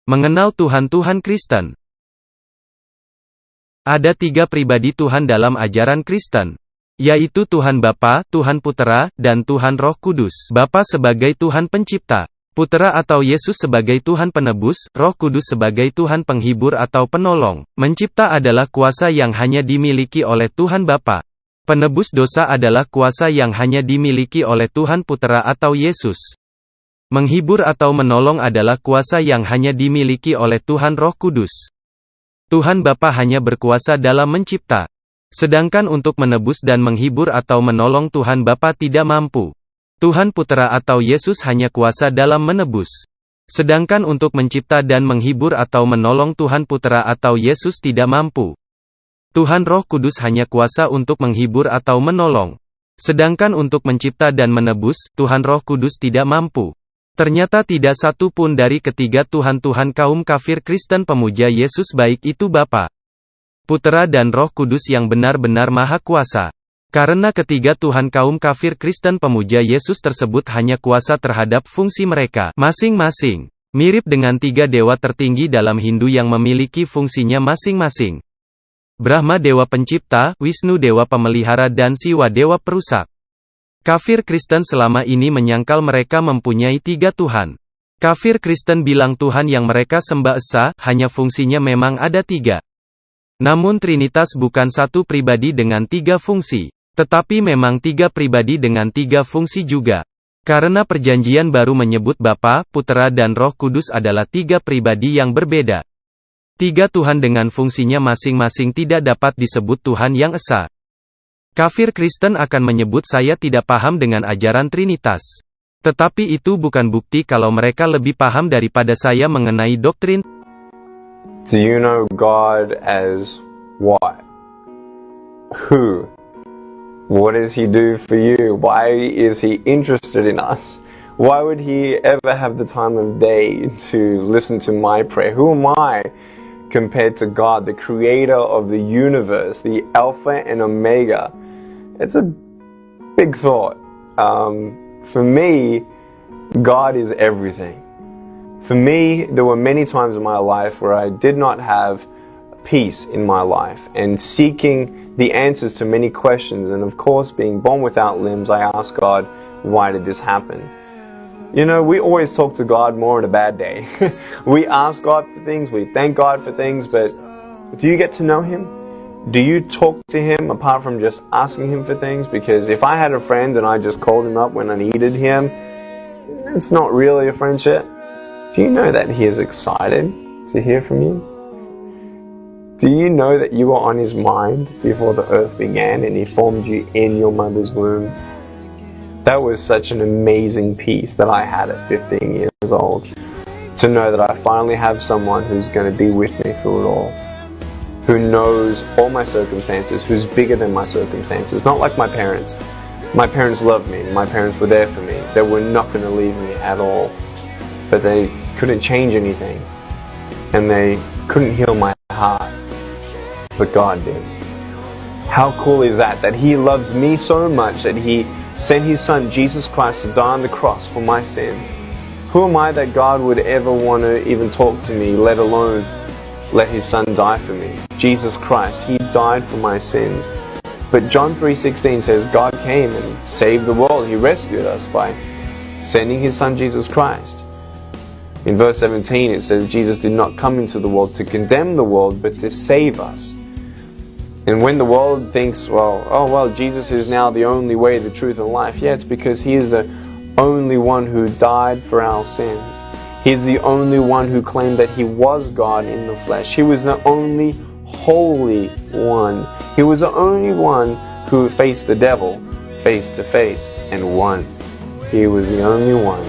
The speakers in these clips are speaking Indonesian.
Mengenal Tuhan Kristen. Ada 3 pribadi Tuhan dalam ajaran Kristen, yaitu Tuhan Bapa, Tuhan Putera, dan Tuhan Roh Kudus. Bapa sebagai Tuhan Pencipta, Putera atau Yesus sebagai Tuhan Penebus, Roh Kudus sebagai Tuhan Penghibur atau Penolong. Mencipta adalah kuasa yang hanya dimiliki oleh Tuhan Bapa. Penebus dosa adalah kuasa yang hanya dimiliki oleh Tuhan Putera atau Yesus. Menghibur atau menolong adalah kuasa yang hanya dimiliki oleh Tuhan Roh Kudus. Tuhan Bapa hanya berkuasa dalam mencipta. Sedangkan untuk menebus dan menghibur atau menolong Tuhan Bapa tidak mampu. Tuhan Putera atau Yesus hanya kuasa dalam menebus. Sedangkan untuk mencipta dan menghibur atau menolong Tuhan Putera atau Yesus tidak mampu. Tuhan Roh Kudus hanya kuasa untuk menghibur atau menolong. Sedangkan untuk mencipta dan menebus, Tuhan Roh Kudus tidak mampu. Ternyata tidak satu pun dari ketiga Tuhan-Tuhan kaum kafir Kristen pemuja Yesus baik itu Bapa, Putera dan Roh Kudus yang benar-benar maha kuasa. Karena ketiga Tuhan kaum kafir Kristen pemuja Yesus tersebut hanya kuasa terhadap fungsi mereka masing-masing. Mirip dengan 3 dewa tertinggi dalam Hindu yang memiliki fungsinya masing-masing. Brahma dewa pencipta, Wisnu dewa pemelihara dan Siwa dewa perusak. Kafir Kristen selama ini menyangkal mereka mempunyai 3 Tuhan. Kafir Kristen bilang Tuhan yang mereka sembah esa, hanya fungsinya memang ada 3. Namun Trinitas bukan satu pribadi dengan 3 fungsi. Tetapi memang 3 pribadi dengan 3 fungsi juga. Karena perjanjian baru menyebut Bapa, Putera dan Roh Kudus adalah 3 pribadi yang berbeda. 3 Tuhan dengan fungsinya masing-masing tidak dapat disebut Tuhan yang esa. Kafir Kristen akan menyebut saya tidak paham dengan ajaran Trinitas. Tetapi itu bukan bukti kalau mereka lebih paham daripada saya mengenai doktrin. Do you know God as what? Who? What does He do for you? Why is He interested in us? Why would He ever have the time of day to listen to my prayer? Who am I compared to God, the creator of the universe, the Alpha and Omega? It's a big thought. For me, God is everything. For me, there were many times in my life where I did not have peace in my life, and seeking the answers to many questions, and of course being born without limbs, I asked God, why did this happen? You know, we always talk to God more on a bad day. We ask God for things, we thank God for things, but do you get to know Him? Do you talk to Him apart from just asking Him for things? Because if I had a friend and I just called Him up when I needed Him, it's not really a friendship. Do you know that He is excited to hear from you? Do you know that you were on His mind before the earth began and He formed you in your mother's womb? That was such an amazing peace that I had at 15 years old. To know that I finally have someone who's going to be with me through it all. Who knows all my circumstances, who's bigger than my circumstances. Not like my parents. My parents loved me. My parents were there for me. They were not going to leave me at all. But they couldn't change anything. And they couldn't heal my heart. But God did. How cool is that? That He loves me so much that He sent His Son, Jesus Christ, to die on the cross for my sins. Who am I that God would ever want to even talk to me, let alone let His Son die for me? Jesus Christ, He died for my sins. But John 3:16 says God came and saved the world. He rescued us by sending His Son Jesus Christ. In verse 17 it says Jesus did not come into the world to condemn the world, but to save us. And when the world thinks, well, Jesus is now the only way, the truth, and life. Yeah, it's because He is the only one who died for our sins. He's the only one who claimed that He was God in the flesh. He was the only holy one. He was the only one who faced the devil face to face and won. He was the only one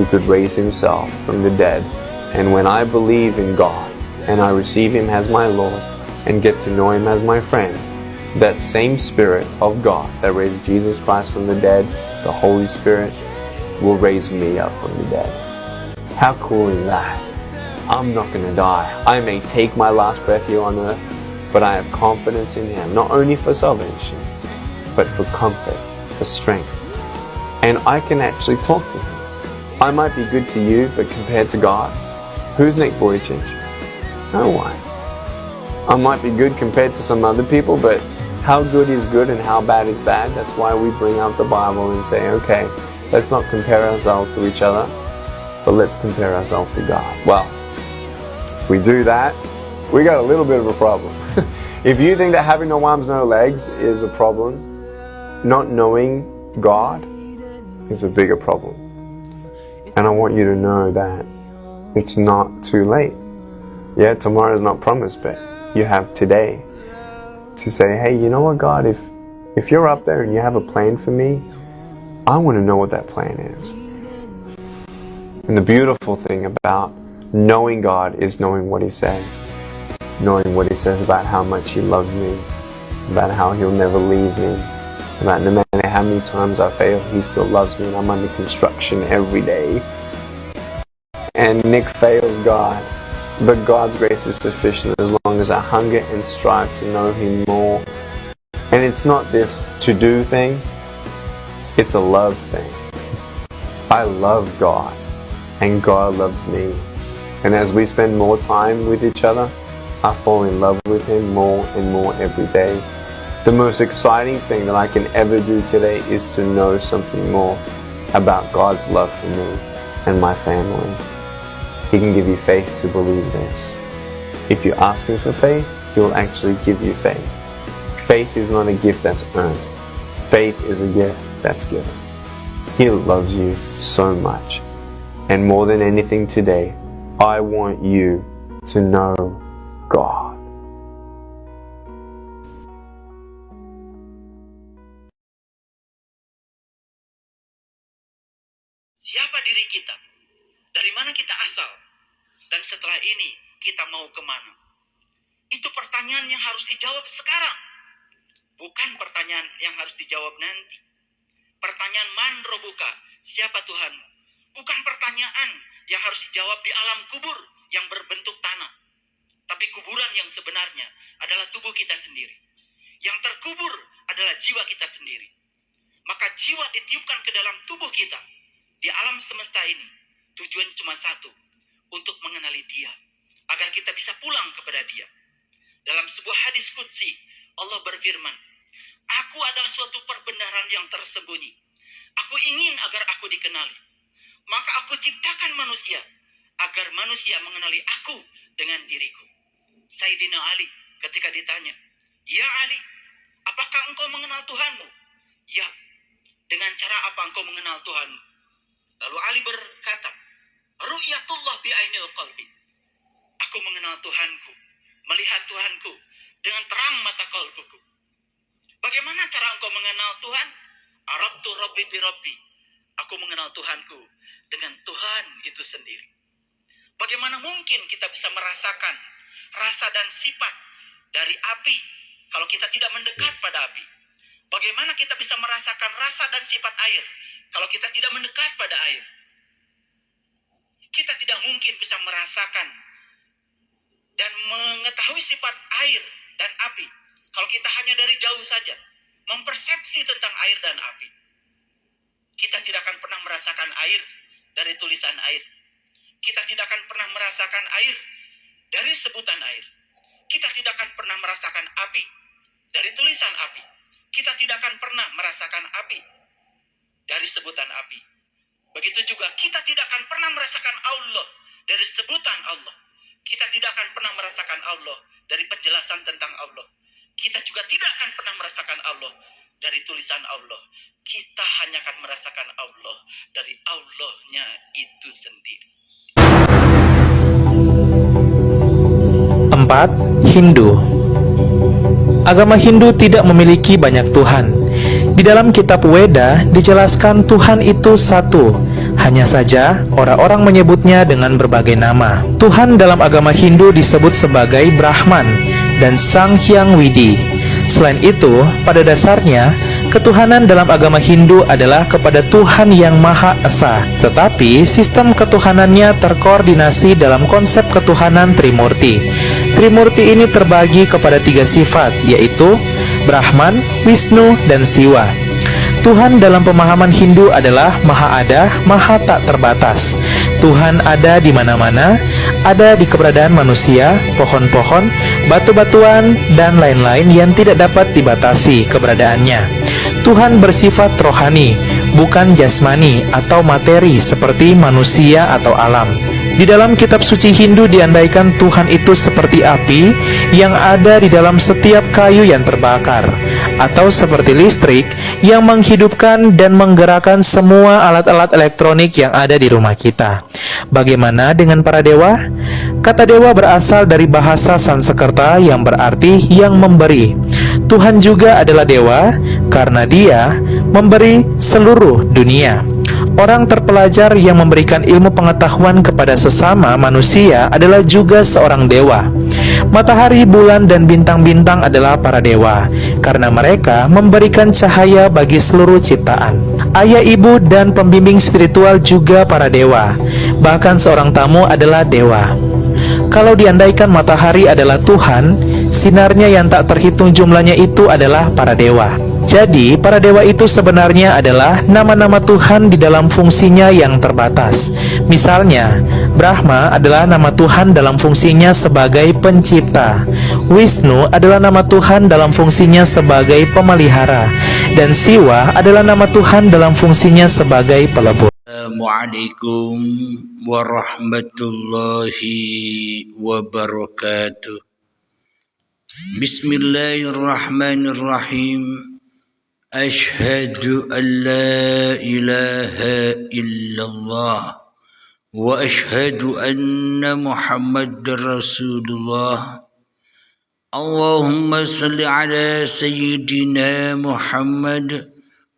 who could raise Himself from the dead. And when I believe in God and I receive Him as my Lord and get to know Him as my friend, that same Spirit of God that raised Jesus Christ from the dead, the Holy Spirit, will raise me up from the dead. How cool is that? I'm not going to die. I may take my last breath here on earth, but I have confidence in Him, not only for salvation, but for comfort, for strength. And I can actually talk to Him. I might be good to you, but compared to God, Who's Nick Vujicic? No one. I might be good compared to some other people, but how good is good and how bad is bad? That's why we bring out the Bible and say, okay, let's not compare ourselves to each other, but let's compare ourselves to God. Well, if we do that, we got a little bit of a problem. If you think that having no arms, no legs is a problem, not knowing God is a bigger problem. And I want you to know that it's not too late. Yeah, tomorrow is not promised, but you have today to say, hey, you know what, God, if you're up there and you have a plan for me, I want to know what that plan is. And the beautiful thing about knowing God is knowing what He says. Knowing what He says about how much He loves me, about how He'll never leave me, about no matter how many times I fail, He still loves me and I'm under construction every day. And Nick fails God, but God's grace is sufficient as long as I hunger and strive to know Him more. And it's not this to-do thing, it's a love thing. I love God, and God loves me. And as we spend more time with each other, I fall in love with Him more and more every day. The most exciting thing that I can ever do today is to know something more about God's love for me and my family. He can give you faith to believe this. If you ask Him for faith, He will actually give you faith. Faith is not a gift that's earned. Faith is a gift that's given. He loves you so much. And more than anything today, I want you to know God. Siapa diri kita? Dari mana kita asal? Dan setelah ini kita mau kemana? Itu pertanyaan yang harus dijawab sekarang. Bukan pertanyaan yang harus dijawab nanti. Pertanyaan man robuka, siapa Tuhanmu? Bukan pertanyaan yang harus dijawab di alam kubur yang berbentuk tanah. Tapi kuburan yang sebenarnya adalah tubuh kita sendiri. Yang terkubur adalah jiwa kita sendiri. Maka jiwa ditiupkan ke dalam tubuh kita. Di alam semesta ini, tujuannya cuma satu, untuk mengenali Dia, agar kita bisa pulang kepada Dia. Dalam sebuah hadis qudsi, Allah berfirman, Aku adalah suatu perbenaran yang tersembunyi. Aku ingin agar aku dikenali. Maka aku ciptakan manusia, agar manusia mengenali aku dengan diriku. Sayyidina Ali ketika ditanya, Ya Ali, apakah engkau mengenal Tuhanmu? Ya, dengan cara apa engkau mengenal Tuhanmu? Lalu Ali berkata, Ru'yatullah bi'ainil qalbi. Aku mengenal Tuhanku, melihat Tuhanku dengan terang mata kalbuku. Bagaimana cara engkau mengenal Tuhan? Arabtu Rabbi bi Rabbi. Aku mengenal Tuhanku dengan Tuhan itu sendiri. Bagaimana mungkin kita bisa merasakan rasa dan sifat dari api kalau kita tidak mendekat pada api? Bagaimana kita bisa merasakan rasa dan sifat air kalau kita tidak mendekat pada air? Kita tidak mungkin bisa merasakan dan mengetahui sifat air dan api kalau kita hanya dari jauh saja mempersepsi tentang air dan api. Kita tidak akan pernah merasakan air dari tulisan air. Kita tidak akan pernah merasakan air dari sebutan air. Kita tidak akan pernah merasakan api dari tulisan api. Kita tidak akan pernah merasakan api dari sebutan api. Begitu juga kita tidak akan pernah merasakan Allah dari sebutan Allah. Kita tidak akan pernah merasakan Allah dari penjelasan tentang Allah. Kita juga tidak akan pernah merasakan Allah dari tulisan Allah. Kita hanya akan merasakan Allah dari Allah-Nya itu sendiri. 4. Hindu. Agama Hindu tidak memiliki banyak Tuhan. Di dalam kitab Weda dijelaskan Tuhan itu satu. Hanya saja orang-orang menyebutnya dengan berbagai nama. Tuhan dalam agama Hindu disebut sebagai Brahman dan Sang Hyang Widi. Selain itu, pada dasarnya ketuhanan dalam agama Hindu adalah kepada Tuhan yang Maha Esa. Tetapi sistem ketuhanannya terkoordinasi dalam konsep ketuhanan Trimurti. Trimurti ini terbagi kepada 3 sifat, yaitu Brahman, Wisnu, dan Siwa. Tuhan dalam pemahaman Hindu adalah Maha Ada, Maha Tak Terbatas. Tuhan ada di mana-mana, ada di keberadaan manusia, pohon-pohon, batu-batuan, dan lain-lain yang tidak dapat dibatasi keberadaannya. Tuhan bersifat rohani, bukan jasmani atau materi seperti manusia atau alam. Di dalam kitab suci Hindu diandaikan Tuhan itu seperti api yang ada di dalam setiap kayu yang terbakar, atau seperti listrik yang menghidupkan dan menggerakkan semua alat-alat elektronik yang ada di rumah kita. Bagaimana dengan para dewa? Kata dewa berasal dari bahasa Sanskerta yang berarti yang memberi. Tuhan juga adalah dewa karena Dia memberi seluruh dunia. Orang terpelajar yang memberikan ilmu pengetahuan kepada sesama manusia adalah juga seorang dewa. Matahari, bulan, dan bintang-bintang adalah para dewa karena mereka memberikan cahaya bagi seluruh ciptaan. Ayah, ibu, dan pembimbing spiritual juga para dewa. Bahkan seorang tamu adalah dewa. Kalau diandaikan matahari adalah Tuhan, sinarnya yang tak terhitung jumlahnya itu adalah para dewa. Jadi, para dewa itu sebenarnya adalah nama-nama Tuhan di dalam fungsinya yang terbatas. Misalnya, Brahma adalah nama Tuhan dalam fungsinya sebagai pencipta. Wisnu adalah nama Tuhan dalam fungsinya sebagai pemelihara. Dan Siwa adalah nama Tuhan dalam fungsinya sebagai pelebur. Assalamualaikum warahmatullahi wabarakatuh. Bismillahirrahmanirrahim. Ashhadu an la ilaha illallah wa ashhadu anna Muhammadar Rasulullah. Allahumma salli ala sayyidina Muhammad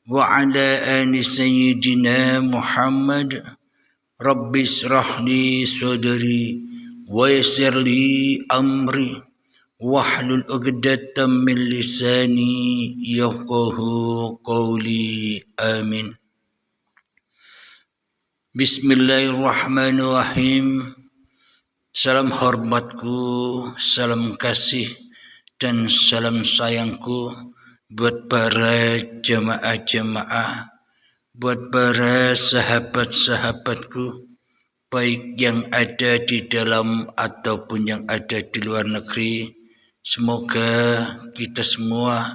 wa ala ali sayyidina Muhammad. Rabbi israh li sadri wa yassir li amri wahlul 'uqdatam min lisani yafqahu qawli. Amin. Bismillahirrahmanirrahim. Salam hormatku, salam kasih, dan salam sayangku buat para jamaah-jamaah, buat para sahabat-sahabatku, baik yang ada di dalam ataupun yang ada di luar negeri. Semoga kita semua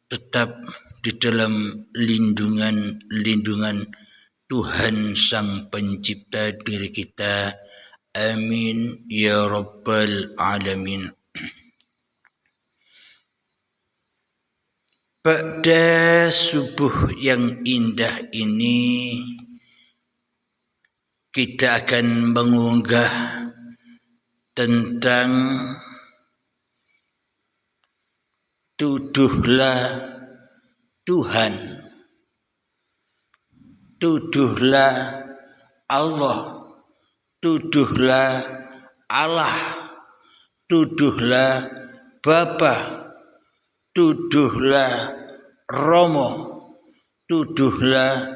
tetap di dalam lindungan Tuhan Sang Pencipta diri kita. Amin ya rabbal alamin. Pada subuh yang indah ini, kita akan mengunggah tentang tuduhlah Tuhan, tuduhlah Allah, tuduhlah Allah, tuduhlah Bapa, tuduhlah Romo, tuduhlah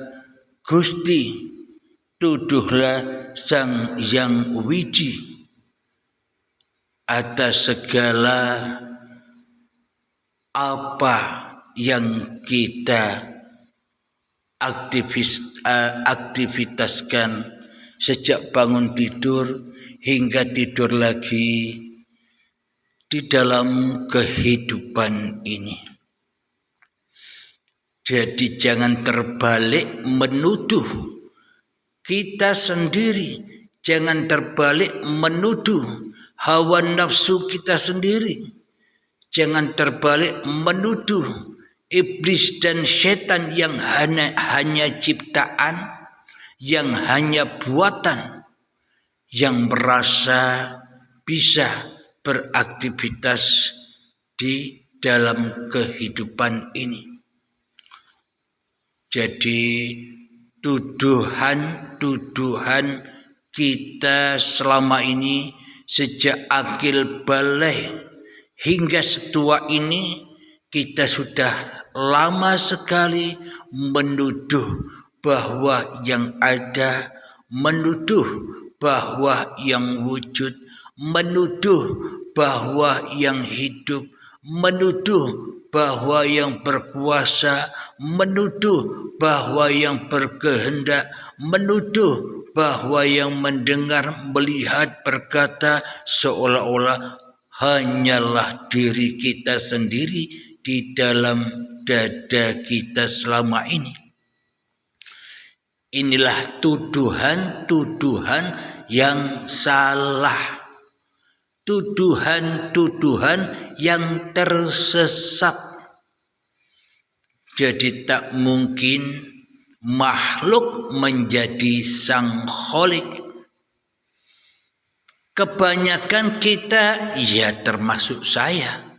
Gusti, tuduhlah Sang Yang Widi atas segala apa yang kita aktivitaskan sejak bangun tidur hingga tidur lagi di dalam kehidupan ini. Jadi jangan terbalik menuduh kita sendiri, jangan terbalik menuduh hawa nafsu kita sendiri, jangan terbalik menuduh iblis dan setan yang hanya ciptaan, yang hanya buatan, yang merasa bisa beraktivitas di dalam kehidupan ini. Jadi tuduhan kita selama ini sejak akil balik hingga setua ini, kita sudah lama sekali menuduh bahwa yang ada, menuduh bahwa yang wujud, menuduh bahwa yang hidup, menuduh bahwa yang berkuasa, menuduh bahwa yang berkehendak, menuduh bahwa yang mendengar, melihat, berkata seolah-olah hanyalah diri kita sendiri di dalam dada kita selama ini. Inilah tuduhan-tuduhan yang salah. Tuduhan-tuduhan yang tersesat. Jadi tak mungkin makhluk menjadi sang kholik. Kebanyakan kita, ya termasuk saya,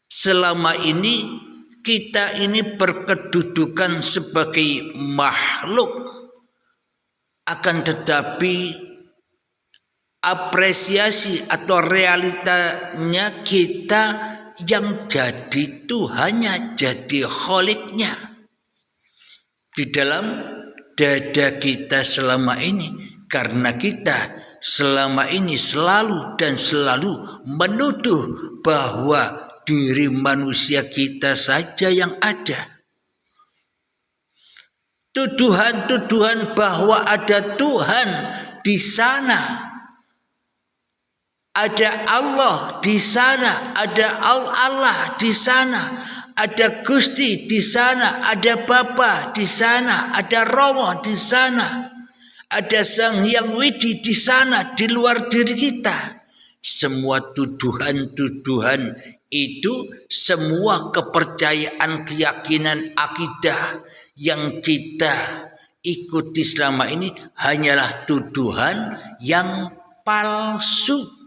selama ini kita ini berkedudukan sebagai makhluk, akan tetapi apresiasi atau realitanya kita yang jadi Tuhannya, jadi kholiknya di dalam dada kita selama ini, karena kita selama ini selalu dan selalu menuduh bahwa diri manusia kita saja yang ada. Tuduhan-tuduhan bahwa ada Tuhan di sana, ada Allah di sana, ada Allah di sana, ada Gusti di sana, ada Bapa di sana, ada Romo di sana, ada Sang Hyang Widi di sana, di luar diri kita. Semua tuduhan-tuduhan itu, semua kepercayaan, keyakinan, akidah yang kita ikuti selama ini hanyalah tuduhan yang palsu.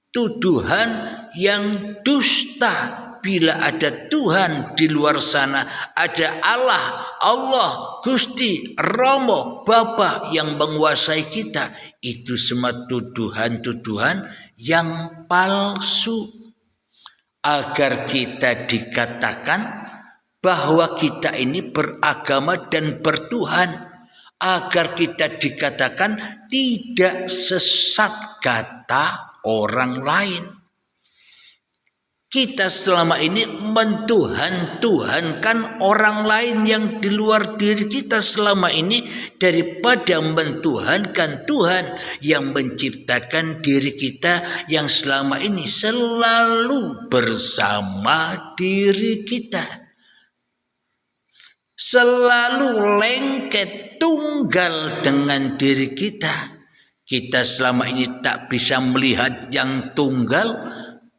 Tuduhan yang dusta. Bila ada Tuhan di luar sana, ada Allah, Gusti, Romo, Bapa yang menguasai kita, itu semua tuduhan-tuduhan yang palsu. Agar kita dikatakan bahwa kita ini beragama dan bertuhan, agar kita dikatakan tidak sesat kata orang lain. Kita selama ini mentuhan-tuhankan orang lain yang di luar diri kita selama ini, daripada mentuhankan Tuhan yang menciptakan diri kita, yang selama ini selalu bersama diri kita, selalu lengket tunggal dengan diri kita. Kita selama ini tak bisa melihat yang tunggal,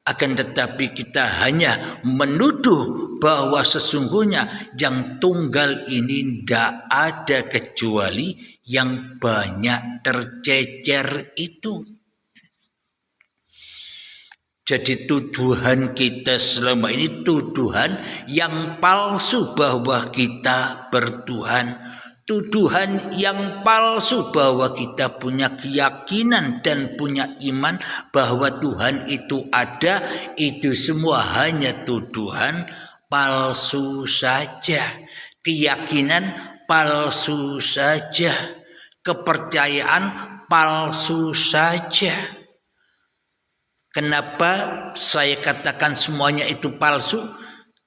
akan tetapi kita hanya menuduh bahwa sesungguhnya yang tunggal ini tidak ada kecuali yang banyak tercecer itu. Jadi tuduhan kita selama ini tuduhan yang palsu bahwa kita bertuhan. Tuduhan yang palsu bahwa kita punya keyakinan dan punya iman bahwa Tuhan itu ada, itu semua hanya tuduhan palsu saja. Keyakinan palsu saja. Kepercayaan palsu saja. Kenapa saya katakan semuanya itu palsu?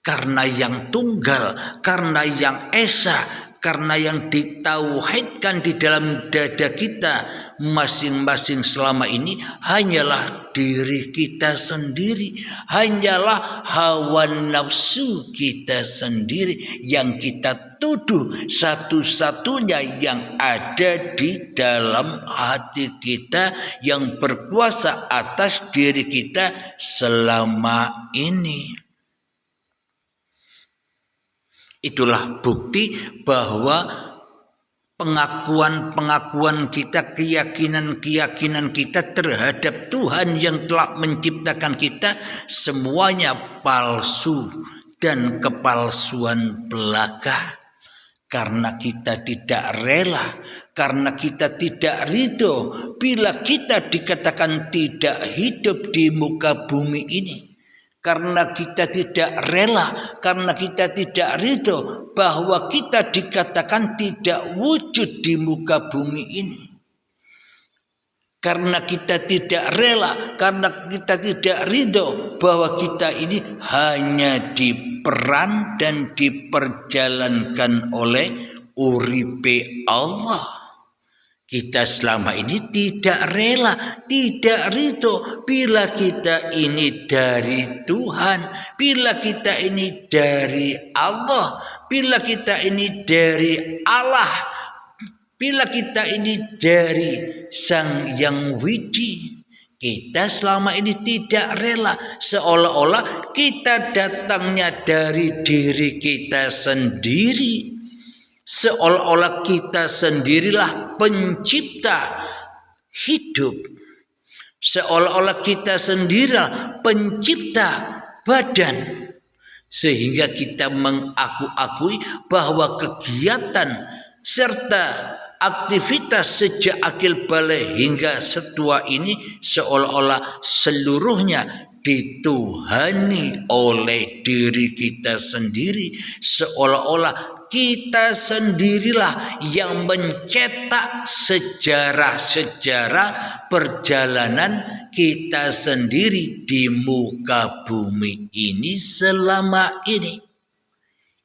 Karena yang tunggal, karena yang esa, karena yang ditauhidkan di dalam dada kita masing-masing selama ini hanyalah diri kita sendiri, hanyalah hawa nafsu kita sendiri yang kita tuduh satu-satunya yang ada di dalam hati kita, yang berkuasa atas diri kita selama ini. Itulah bukti bahwa pengakuan-pengakuan kita, keyakinan-keyakinan kita terhadap Tuhan yang telah menciptakan kita, semuanya palsu dan kepalsuan belaka. Karena kita tidak rela, karena kita tidak ridho bila kita dikatakan tidak hidup di muka bumi ini. Karena kita tidak rela, karena kita tidak ridho bahwa kita dikatakan tidak wujud di muka bumi ini. Karena kita tidak rela, karena kita tidak ridho bahwa kita ini hanya diperan dan diperjalankan oleh uripe Allah. Kita selama ini tidak rela, tidak ridho bila kita ini dari Tuhan, bila kita ini dari Allah, bila kita ini dari Allah, bila kita ini dari Sang Yang Widi. Kita selama ini tidak rela, seolah-olah kita datangnya dari diri kita sendiri. Seolah-olah kita sendirilah pencipta hidup. Seolah-olah kita sendirilah pencipta badan. Sehingga kita mengaku-akui bahwa kegiatan serta aktivitas sejak akil balik hingga setua ini seolah-olah seluruhnya dituhani oleh diri kita sendiri. Seolah-olah kita sendirilah yang mencetak sejarah-sejarah perjalanan kita sendiri di muka bumi ini selama ini.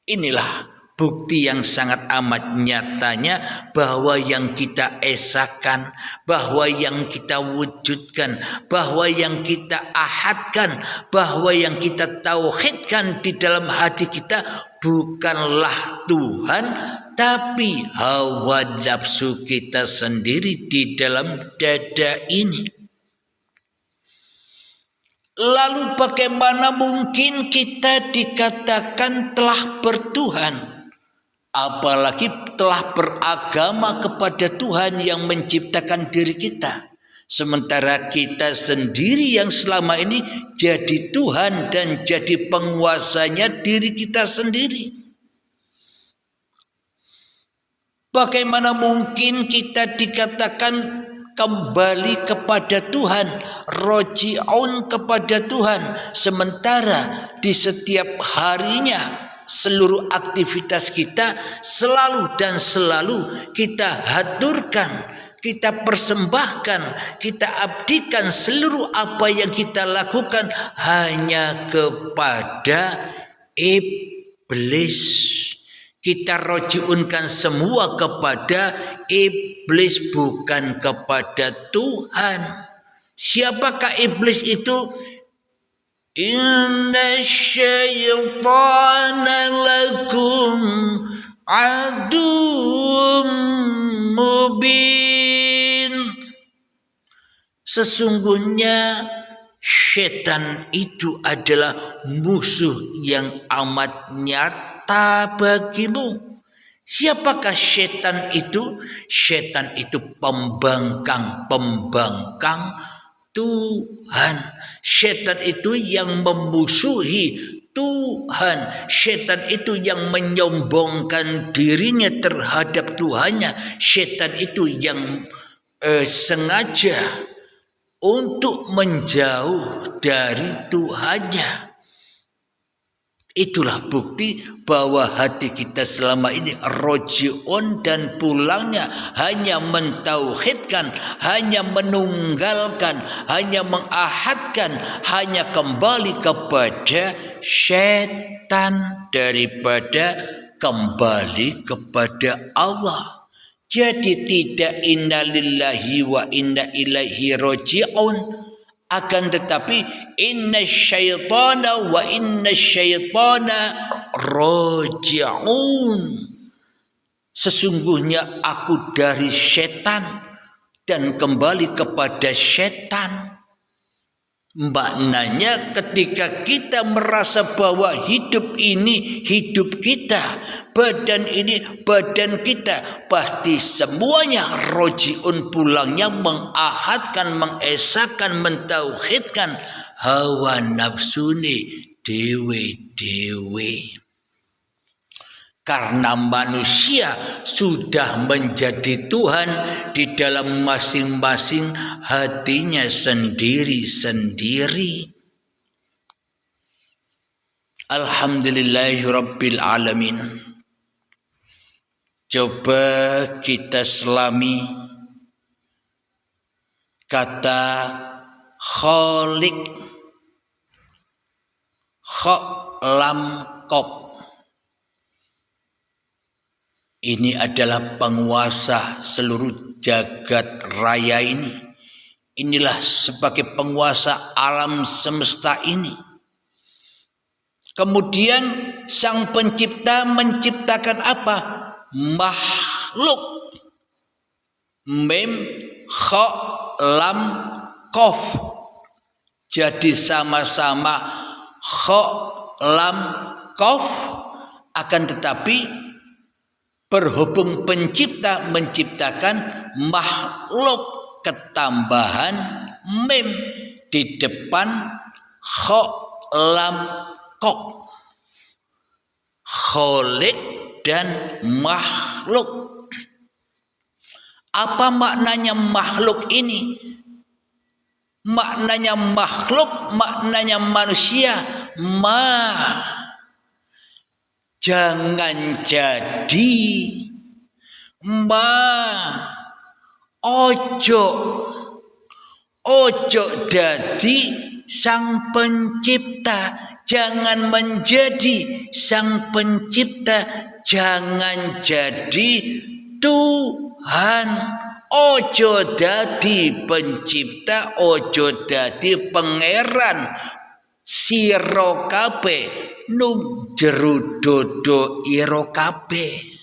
Inilah bukti yang sangat amat nyatanya bahwa yang kita esakan, bahwa yang kita wujudkan, bahwa yang kita ahadkan, bahwa yang kita tauhidkan di dalam hati kita bukanlah Tuhan, tapi hawa nafsu kita sendiri di dalam dada ini. Lalu bagaimana mungkin kita dikatakan telah bertuhan? Apalagi telah beragama kepada Tuhan yang menciptakan diri kita. Sementara kita sendiri yang selama ini jadi Tuhan dan jadi penguasanya diri kita sendiri. Bagaimana mungkin kita dikatakan kembali kepada Tuhan, roji'un kepada Tuhan, sementara di setiap harinya seluruh aktivitas kita selalu dan selalu kita haturkan, kita persembahkan, kita abdikan seluruh apa yang kita lakukan hanya kepada iblis. Kita rojiunkan semua kepada iblis, bukan kepada Tuhan. Siapakah iblis itu? Inna syaitana lakum adum mubin. Sesungguhnya setan itu adalah musuh yang amat nyata bagimu. Siapakah setan itu? Setan itu pembangkang Tuhan. Setan itu yang memusuhi Tuhan. Setan itu yang menyombongkan dirinya terhadap Tuhannya. Setan itu yang sengaja untuk menjauh dari Tuhannya. Itulah bukti bahwa hati kita selama ini roji'un dan pulangnya hanya mentauhidkan, hanya menunggalkan, hanya mengahadkan, hanya kembali kepada syaitan daripada kembali kepada Allah. Jadi tidak inna lillahi wa inna ilaihi roji'un. Akan tetapi inna syaitana wa inna syaitana roji'un. Sesungguhnya aku dari setan dan kembali kepada setan. Maknanya ketika kita merasa bahwa hidup ini hidup kita, badan ini badan kita, pasti semuanya roji'un pulangnya mengahadkan, mengesahkan, mentauhidkan hawa nafsuni dewe-dewe. Karena manusia sudah menjadi Tuhan di dalam masing-masing hatinya sendiri-sendiri. Alhamdulillahirabbil alamin. Coba kita selami kata Khalik, Kha lam Qaf. Ini adalah penguasa seluruh jagat raya ini. Inilah sebagai penguasa alam semesta ini. Kemudian sang pencipta menciptakan apa? Makhluk. Mim, kha, lam, qaf. Jadi sama-sama kha, lam, qaf, akan tetapi berhubung pencipta menciptakan makhluk ketambahan mim di depan kha, lam, qaf. Kholik dan makhluk. Apa maknanya makhluk ini? Maknanya makhluk, maknanya manusia. Jangan jadi. Ojo dadi sang pencipta. Jangan menjadi sang pencipta. Jangan jadi Tuhan. Ojo dadi pencipta, ojo dadi pangeran. Sira kabeh num jero dodo ira kabeh.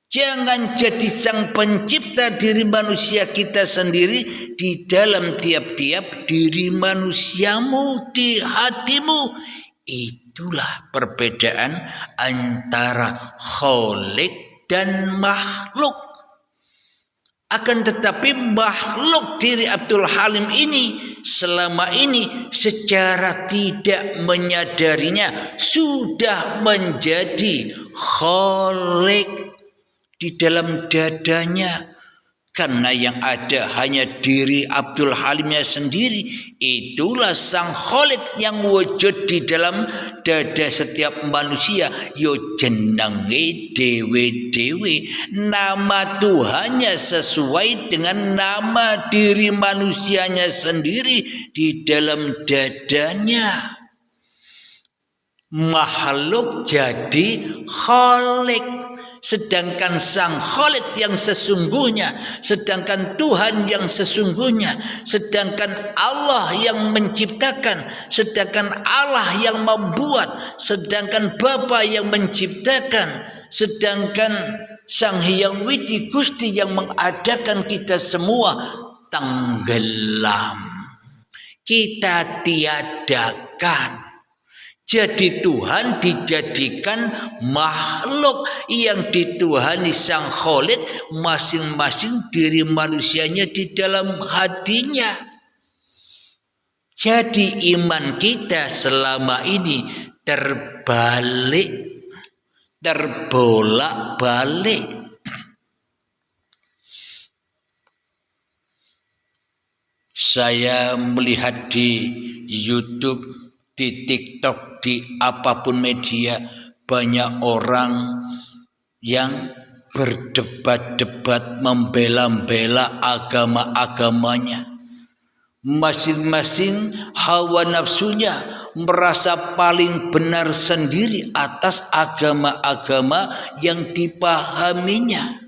Jangan jadi sang pencipta diri manusia kita sendiri di dalam tiap-tiap diri manusiamu, di hatimu. Itulah perbedaan antara kholik dan makhluk. Akan tetapi makhluk diri Abdul Halim ini selama ini secara tidak menyadarinya sudah menjadi kholik di dalam dadanya. Karena yang ada hanya diri Abdul Halimnya sendiri. Itulah sang kholik yang wujud di dalam dada setiap manusia. Yo jenenge dewe-dewe. Nama Tuhannya sesuai dengan nama diri manusianya sendiri di dalam dadanya. Makhluk jadi kholik. Sedangkan sang kholik yang sesungguhnya, sedangkan Tuhan yang sesungguhnya, sedangkan Allah yang menciptakan, sedangkan Allah yang membuat, sedangkan Bapa yang menciptakan, sedangkan Sang Hyang Widi Gusti yang mengadakan kita semua tenggelam. Kita tiadakan. Jadi Tuhan dijadikan makhluk yang dituhani sang kholik, masing-masing diri manusianya di dalam hatinya. Jadi iman kita selama ini terbalik, terbolak-balik. Saya melihat di YouTube, di TikTok, di apapun media, banyak orang yang berdebat-debat membela-bela agama-agamanya. Masing-masing hawa nafsunya merasa paling benar sendiri atas agama-agama yang dipahaminya.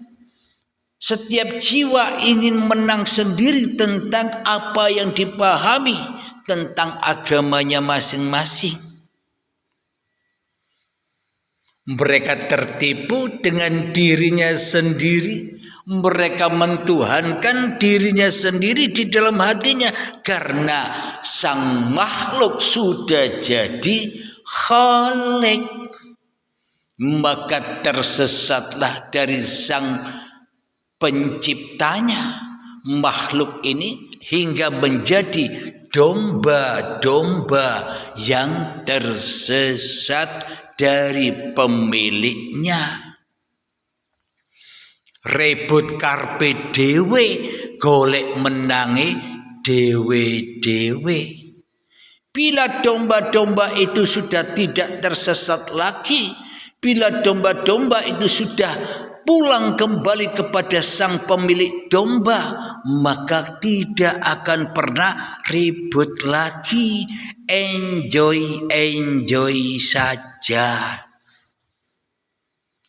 Setiap jiwa ingin menang sendiri tentang apa yang dipahami tentang agamanya masing-masing. Mereka tertipu dengan dirinya sendiri. Mereka mentuhankan dirinya sendiri di dalam hatinya. Karena sang makhluk sudah jadi kholik. Maka tersesatlah dari sang penciptanya makhluk ini hingga menjadi domba-domba yang tersesat dari pemiliknya. Rebut karpe dewe, golek menangi dewe-dewe. Bila domba-domba itu sudah tidak tersesat lagi, bila domba-domba itu sudah pulang kembali kepada sang pemilik domba, maka tidak akan pernah ribut lagi. Enjoy saja.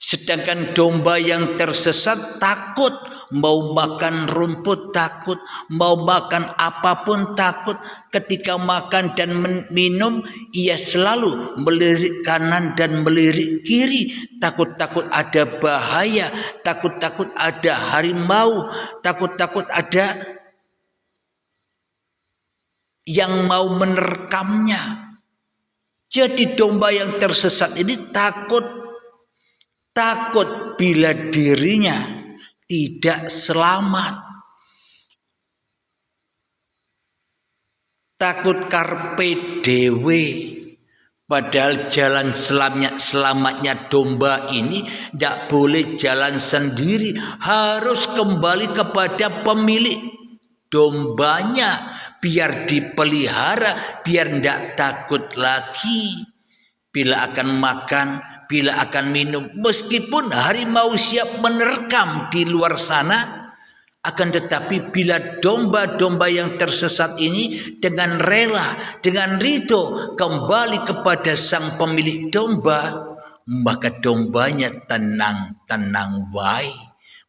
Sedangkan domba yang tersesat takut mau makan rumput takut, mau makan apapun takut. Ketika makan dan minum, ia selalu melirik kanan dan melirik kiri. Takut-takut ada bahaya, takut-takut ada harimau, takut-takut ada yang mau menerkamnya. Jadi domba yang tersesat ini takut bila dirinya tidak selamat. Takut karpe dewe. Padahal jalan selamatnya domba ini tidak boleh jalan sendiri. Harus kembali kepada pemilik dombanya. Biar dipelihara, biar tidak takut lagi. Bila akan makan, bila akan minum. Meskipun harimau siap menerkam di luar sana. Akan tetapi bila domba-domba yang tersesat ini dengan rela, dengan ridho kembali kepada sang pemilik domba, maka dombanya tenang baik.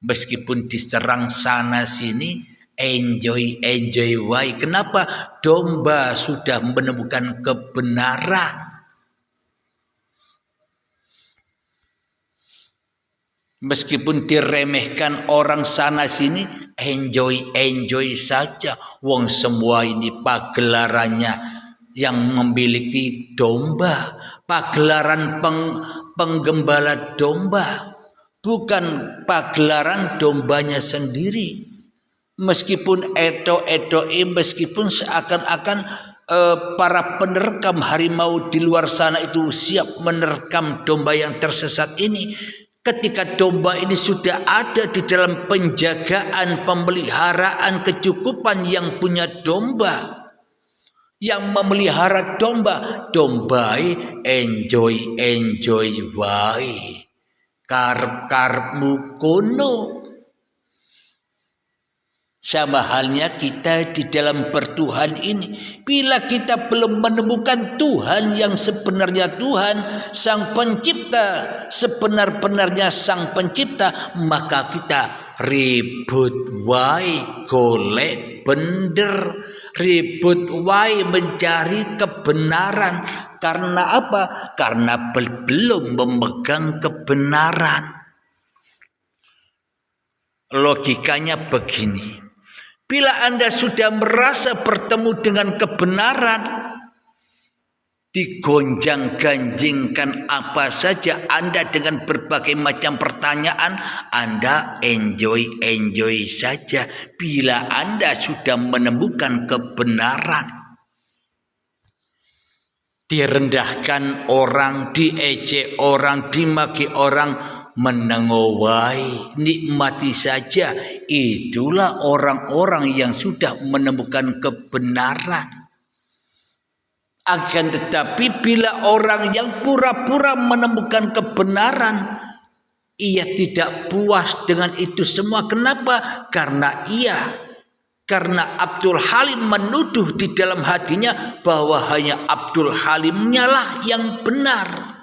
Meskipun diserang sana sini, enjoy wae. Kenapa? Domba sudah menemukan kebenaran. Meskipun diremehkan orang sana sini, enjoy saja. Wong semua ini pagelarannya yang memiliki domba, pagelaran penggembala domba, bukan pagelaran dombanya sendiri. Meskipun meskipun seakan-akan para penerkam harimau di luar sana itu siap menerkam domba yang tersesat ini, ketika domba ini sudah ada di dalam penjagaan, pemeliharaan, kecukupan yang punya domba, yang memelihara domba enjoy wae. Karep-karepmu kono. Sama halnya kita di dalam bertuhan ini. Bila kita belum menemukan Tuhan yang sebenarnya Tuhan, Sang Pencipta, sebenar-benarnya Sang Pencipta, maka kita ribut wae golek bener, ribut wae mencari kebenaran. Karena apa? Karena belum memegang kebenaran. Logikanya begini. Bila Anda sudah merasa bertemu dengan kebenaran, digonjang-ganjingkan apa saja Anda dengan berbagai macam pertanyaan, Anda enjoy saja. Bila Anda sudah menemukan kebenaran, direndahkan orang, diejek orang, dimaki orang, menengowai, nikmati saja. Itulah orang-orang yang sudah menemukan kebenaran. Akan tetapi bila orang yang pura-pura menemukan kebenaran, ia tidak puas dengan itu semua. Kenapa? Karena Abdul Halim menuduh di dalam hatinya bahwa hanya Abdul Halimnya lah yang benar.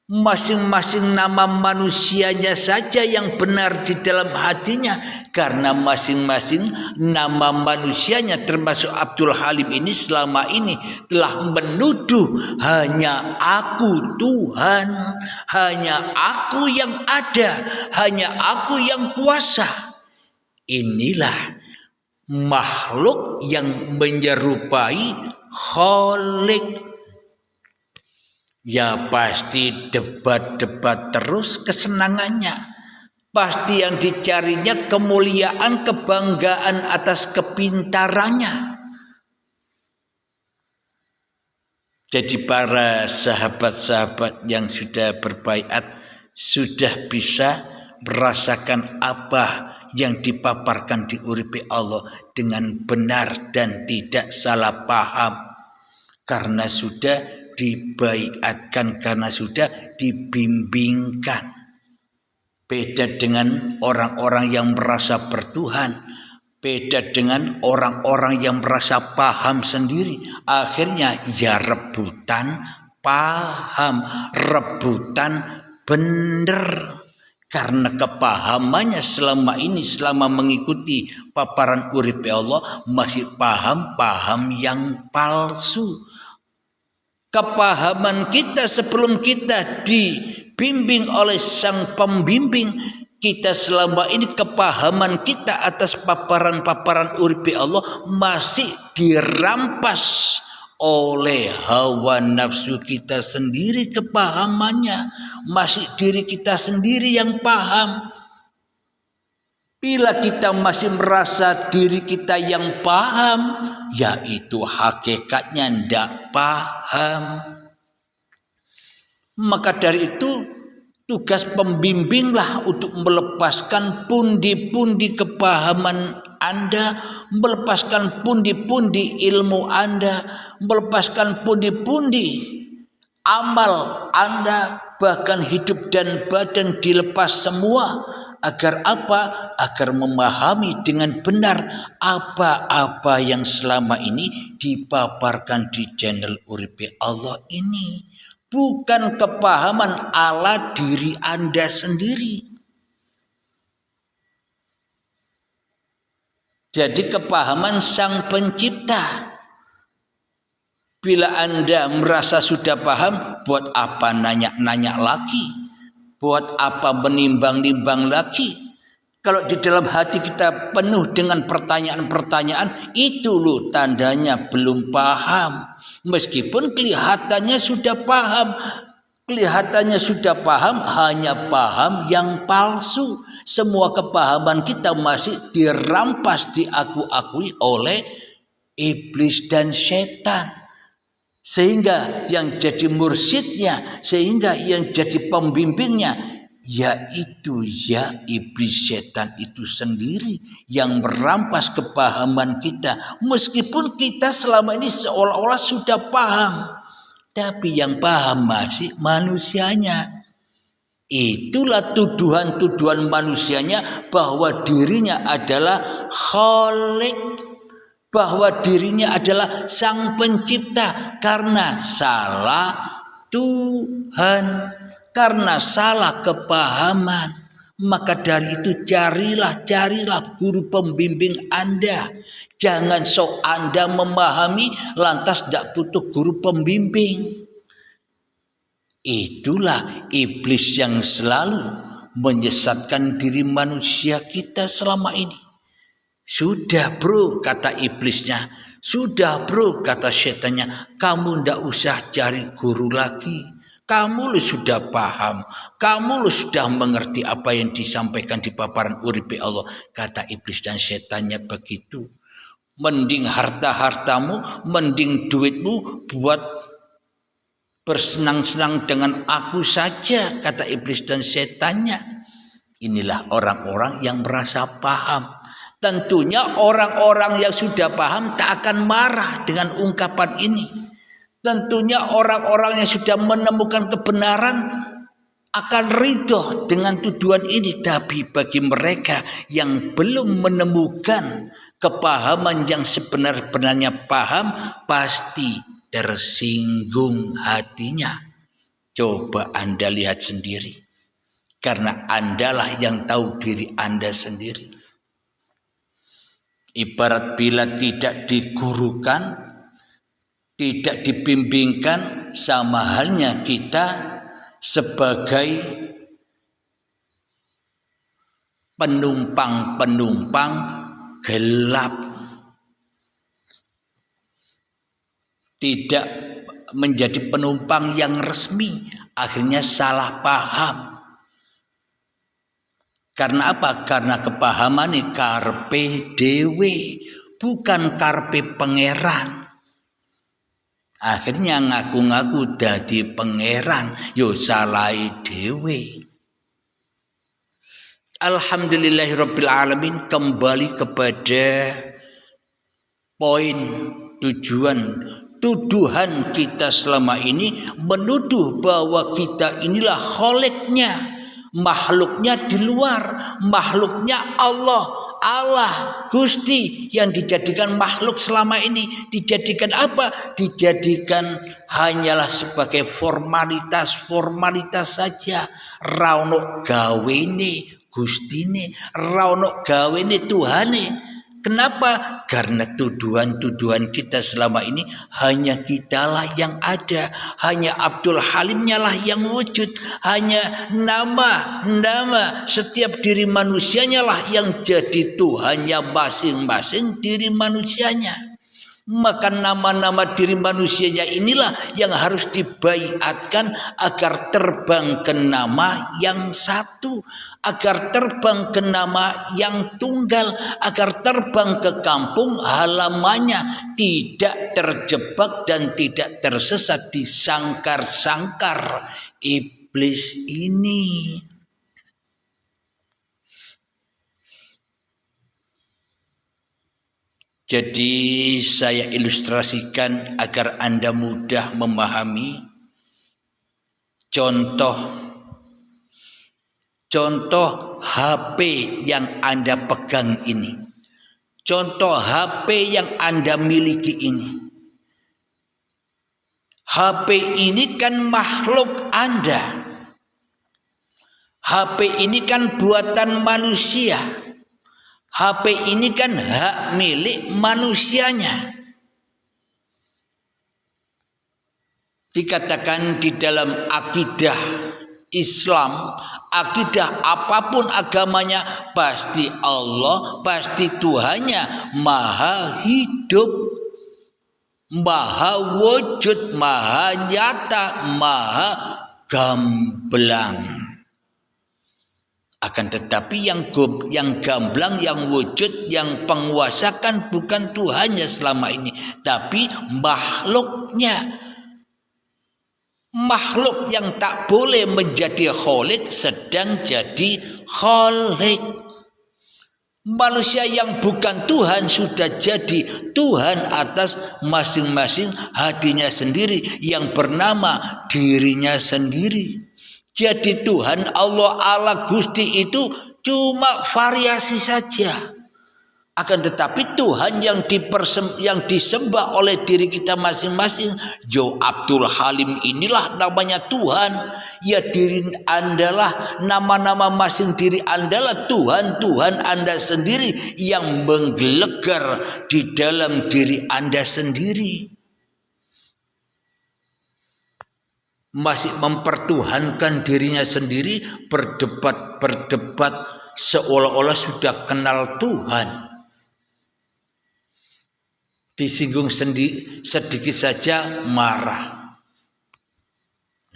Masing-masing nama manusianya saja yang benar di dalam hatinya. Karena masing-masing nama manusianya termasuk Abdul Halim ini selama ini telah menuduh hanya aku Tuhan, hanya aku yang ada, hanya aku yang kuasa. Inilah makhluk yang menyerupai Khalik. Ya pasti debat-debat terus kesenangannya. Pasti yang dicarinya kemuliaan, kebanggaan atas kepintarannya. Jadi para sahabat-sahabat yang sudah berbaiat sudah bisa merasakan apa yang dipaparkan di uripi Allah dengan benar dan tidak salah paham. Karena sudah dibaiatkan, karena sudah dibimbingkan. Beda dengan orang-orang yang merasa bertuhan, beda dengan orang-orang yang merasa paham sendiri. Akhirnya ya rebutan paham, rebutan bener. Karena kepahamannya selama ini, selama mengikuti paparan uripe Allah, masih paham yang palsu. Kepahaman kita sebelum kita dibimbing oleh sang pembimbing, kita selama ini kepahaman kita atas paparan-paparan uripe Allah masih dirampas oleh hawa nafsu kita sendiri. Kepahamannya masih diri kita sendiri yang paham. Bila kita masih merasa diri kita yang paham, yaitu hakikatnya tidak paham. Maka dari itu tugas pembimbinglah untuk melepaskan pundi-pundi kepahaman Anda, melepaskan pundi-pundi ilmu Anda, melepaskan pundi-pundi amal Anda, bahkan hidup dan badan dilepas semua. Agar apa? Agar memahami dengan benar apa-apa yang selama ini dipaparkan di channel Uripe Allah ini. Bukan kepahaman ala diri Anda sendiri. Jadi kepahaman sang pencipta. Bila Anda merasa sudah paham, buat apa nanya-nanya lagi? Buat apa menimbang-nimbang lagi? Kalau di dalam hati kita penuh dengan pertanyaan-pertanyaan, itu loh tandanya belum paham. Meskipun kelihatannya sudah paham. Kelihatannya sudah paham, hanya paham yang palsu. Semua kepahaman kita masih dirampas, diakui oleh iblis dan setan. Sehingga yang jadi mursyidnya, sehingga yang jadi pembimbingnya, yaitu iblis setan itu sendiri yang merampas kepahaman kita. Meskipun kita selama ini seolah-olah sudah paham, tapi yang paham masih manusianya. Itulah tuduhan-tuduhan manusianya bahwa dirinya adalah Khalik, bahwa dirinya adalah sang pencipta, karena salah Tuhan, karena salah kepahaman. Maka dari itu carilah guru pembimbing Anda. Jangan sok Anda memahami lantas tidak butuh guru pembimbing. Itulah iblis yang selalu menyesatkan diri manusia kita selama ini. Sudah bro, kata iblisnya. Sudah bro, kata setannya. Kamu ndak usah cari guru lagi. Kamu lu sudah paham. Kamu lu sudah mengerti apa yang disampaikan di paparan uripe Allah. Kata iblis dan setannya begitu. Mending harta-hartamu, mending duitmu buat bersenang-senang dengan aku saja. Kata iblis dan setannya. Inilah orang-orang yang merasa paham. Tentunya orang-orang yang sudah paham tak akan marah dengan ungkapan ini. Tentunya orang-orang yang sudah menemukan kebenaran akan ridho dengan tuduhan ini. Tapi bagi mereka yang belum menemukan kepahaman yang sebenar-benarnya paham, pasti tersinggung hatinya. Coba Anda lihat sendiri. Karena Andalah yang tahu diri Anda sendiri. Ibarat bila tidak digurukan, tidak dibimbingkan, sama halnya kita sebagai penumpang-penumpang gelap. Tidak menjadi penumpang yang resmi, akhirnya salah paham. Karena apa? Karena kepahaman ini karpe dewe, bukan karpe pangeran. Akhirnya ngaku-ngaku dadi pangeran, yo salai dewe. Alhamdulillahirabbil alamin, kembali kepada poin tujuan tuduhan kita selama ini menuduh bahwa kita inilah kholiknya. Makhluknya di luar, makhluknya Allah. Allah Gusti yang dijadikan makhluk selama ini dijadikan apa? Dijadikan hanyalah sebagai formalitas saja. Raunok gawene Gustine, raunok gawene Tuhane. Kenapa? Karena tuduhan-tuduhan kita selama ini hanya kitalah yang ada, hanya Abdul Halimnya lah yang wujud, hanya nama setiap diri manusianya lah yang jadi Tuhannya masing-masing diri manusianya. Maka nama-nama diri manusianya inilah yang harus dibaiatkan agar terbang ke nama yang satu, agar terbang ke nama yang tunggal, agar terbang ke kampung halamannya, tidak terjebak dan tidak tersesat di sangkar-sangkar iblis ini. Jadi saya ilustrasikan agar Anda mudah memahami contoh HP yang Anda pegang ini. Contoh HP yang Anda miliki ini. HP ini kan makhluk Anda. HP ini kan buatan manusia. HP ini kan hak milik manusianya. Dikatakan di dalam akidah Islam, akidah apapun agamanya, pasti Allah, pasti Tuhannya maha hidup, maha wujud, maha nyata, maha gamblang. Akan tetapi yang gamblang, yang wujud, yang penguasa kan bukan Tuhannya selama ini, tapi makhluknya. Makhluk yang tak boleh menjadi kholik sedang jadi kholik. Manusia yang bukan Tuhan sudah jadi Tuhan atas masing-masing hatinya sendiri yang bernama dirinya sendiri. Jadi Tuhan Allah Gusti itu cuma variasi saja. Akan tetapi Tuhan yang disembah oleh diri kita masing-masing, Jo Abdul Halim inilah namanya Tuhan. Ya diri Anda lah, nama-nama masing diri Anda lah Tuhan Anda sendiri yang menggelegar di dalam diri Anda sendiri. Masih mempertuhankan dirinya sendiri, berdebat seolah-olah sudah kenal Tuhan. Disinggung sedikit saja marah.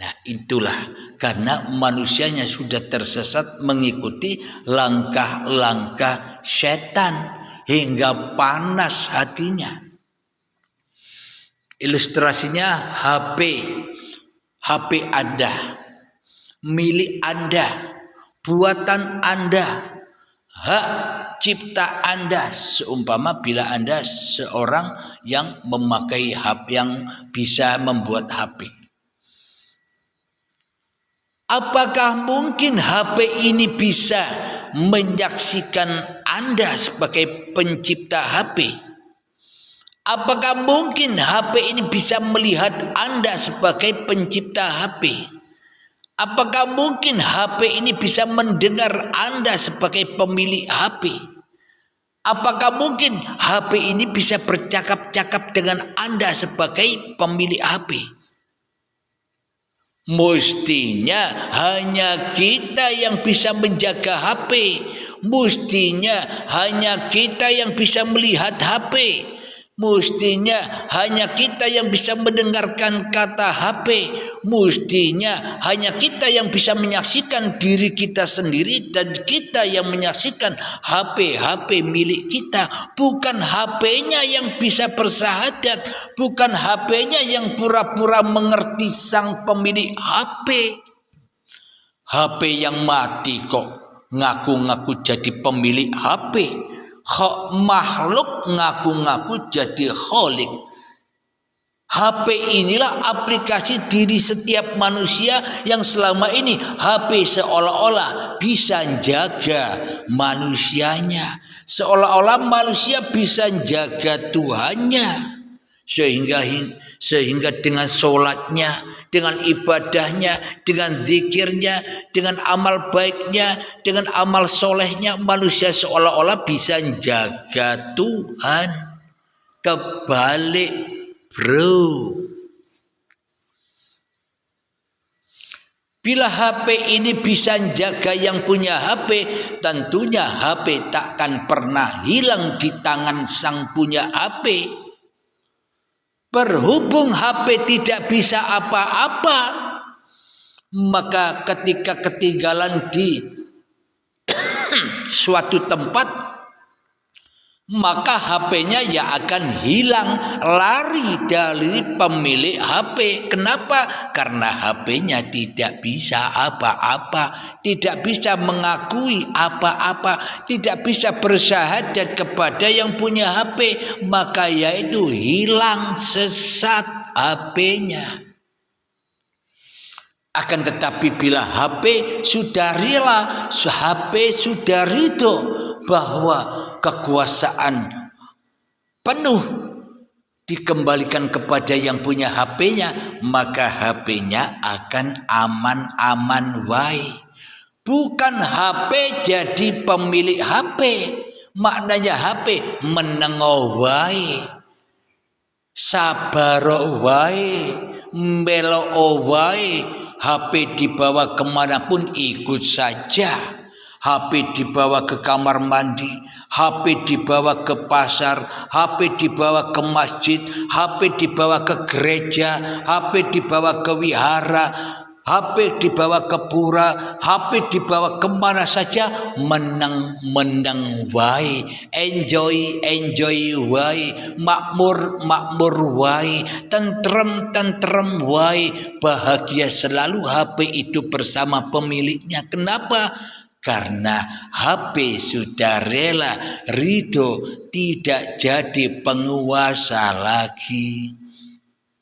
Nah itulah karena manusianya sudah tersesat mengikuti langkah-langkah setan hingga panas hatinya. Ilustrasinya HP Anda, milik Anda, buatan Anda, hak cipta Anda. Seumpama bila Anda seorang yang memakai HP, yang bisa membuat HP. Apakah mungkin HP ini bisa menyaksikan Anda sebagai pencipta HP? Apakah mungkin HP ini bisa melihat Anda sebagai pencipta HP? Apakah mungkin HP ini bisa mendengar Anda sebagai pemilik HP? Apakah mungkin HP ini bisa bercakap-cakap dengan Anda sebagai pemilik HP? Mestinya hanya kita yang bisa menjaga HP. Mestinya hanya kita yang bisa melihat HP. Mestinya hanya kita yang bisa mendengarkan kata HP. Mestinya hanya kita yang bisa menyaksikan diri kita sendiri dan kita yang menyaksikan HP milik kita. Bukan HP-nya yang bisa bersahadat, bukan HP-nya yang pura-pura mengerti sang pemilik HP. HP yang mati kok ngaku-ngaku jadi pemilik HP. Makhluk ngaku-ngaku jadi kholik. HP inilah aplikasi diri setiap manusia yang selama ini HP seolah-olah bisa jaga manusianya. Seolah-olah manusia bisa jaga Tuhannya. Sehingga dengan sholatnya, dengan ibadahnya, dengan zikirnya, dengan amal baiknya, dengan amal solehnya, manusia seolah-olah bisa jaga Tuhan. Kebalik, bro. Bila HP ini bisa jaga yang punya HP, tentunya HP takkan pernah hilang di tangan sang punya HP. Berhubung HP tidak bisa apa-apa, maka ketika ketinggalan di suatu tempat, maka HP-nya ya akan hilang, lari dari pemilik HP. Kenapa? Karena HP-nya tidak bisa apa-apa, tidak bisa mengakui apa-apa, tidak bisa bersyahadat kepada yang punya HP, maka yaitu hilang, sesat HP-nya. Akan tetapi bila HP sudah rela, HP sudah ridho bahwa kekuasaan penuh dikembalikan kepada yang punya HP-nya, maka HP-nya akan aman-aman wae. Bukan HP jadi pemilik HP, maknanya HP menengo wae, sabar wae, mbelo wae. HP dibawa kemanapun ikut saja. HP dibawa ke kamar mandi, HP dibawa ke pasar, HP dibawa ke masjid, HP dibawa ke gereja, HP dibawa ke wihara, HP dibawa ke pura, HP dibawa kemana saja, menang wae, enjoy wae, makmur wae, tentrem wae, bahagia selalu HP itu bersama pemiliknya. Kenapa? Karena HP sudah rela ridho tidak jadi penguasa lagi.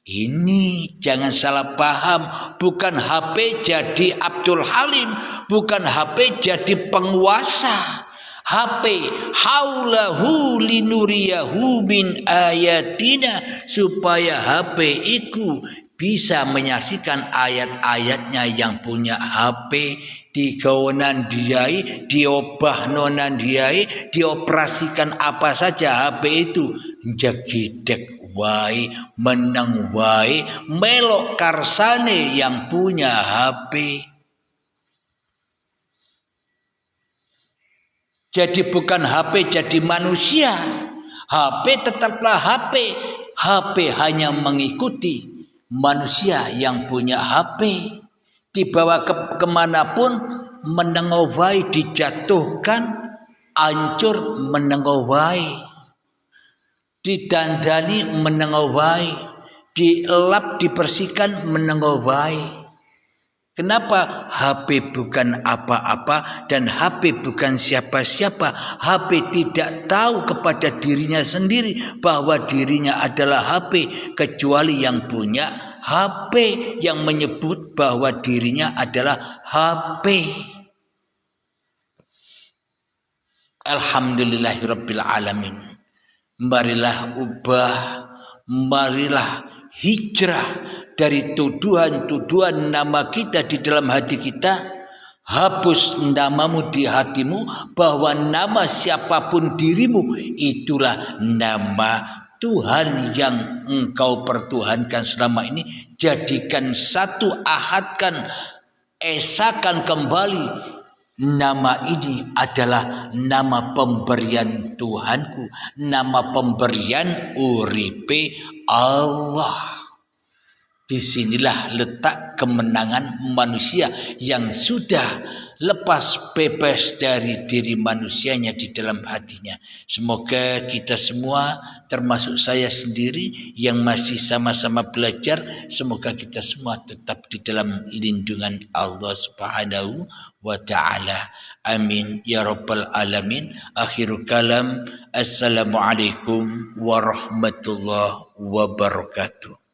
Ini jangan salah paham, bukan HP jadi Abdul Halim, bukan HP jadi penguasa. HP haulahu linuriyahu min ayatina, supaya HP itu bisa menyaksikan ayat-ayatnya yang punya HP, digawanan diai, diobah nonan diai, dioperasikan apa saja HP itu, jagidek wae, menang wae, melok karsane yang punya HP. Jadi bukan HP jadi manusia, HP tetaplah HP. HP hanya mengikuti manusia yang punya HP, dibawa kemanapun menengowai, dijatuhkan hancur menengowai, didandani menengowai, dielap dibersihkan menengowai. Kenapa? HP bukan apa-apa dan HP bukan siapa-siapa. HP tidak tahu kepada dirinya sendiri bahwa dirinya adalah HP, kecuali yang punya HP yang menyebut bahwa dirinya adalah HP. Alhamdulillahirabbil alamin. Marilah ubah, marilah hijrah dari tuduhan-tuduhan nama kita di dalam hati kita. Hapus namamu di hatimu, bahwa nama siapapun dirimu itulah nama Tuhan yang engkau pertuhankan selama ini. Jadikan satu, ahadkan, esakan kembali, nama ini adalah nama pemberian Tuhanku, nama pemberian uripe Allah. Disinilah letak kemenangan manusia yang sudah lepas bebas dari diri manusianya di dalam hatinya. Semoga kita semua, termasuk saya sendiri yang masih sama-sama belajar, semoga kita semua tetap di dalam lindungan Allah Subhanahu wa ta'ala. Amin ya rabbal alamin. Akhirul kalam. Assalamualaikum warahmatullahi wabarakatuh.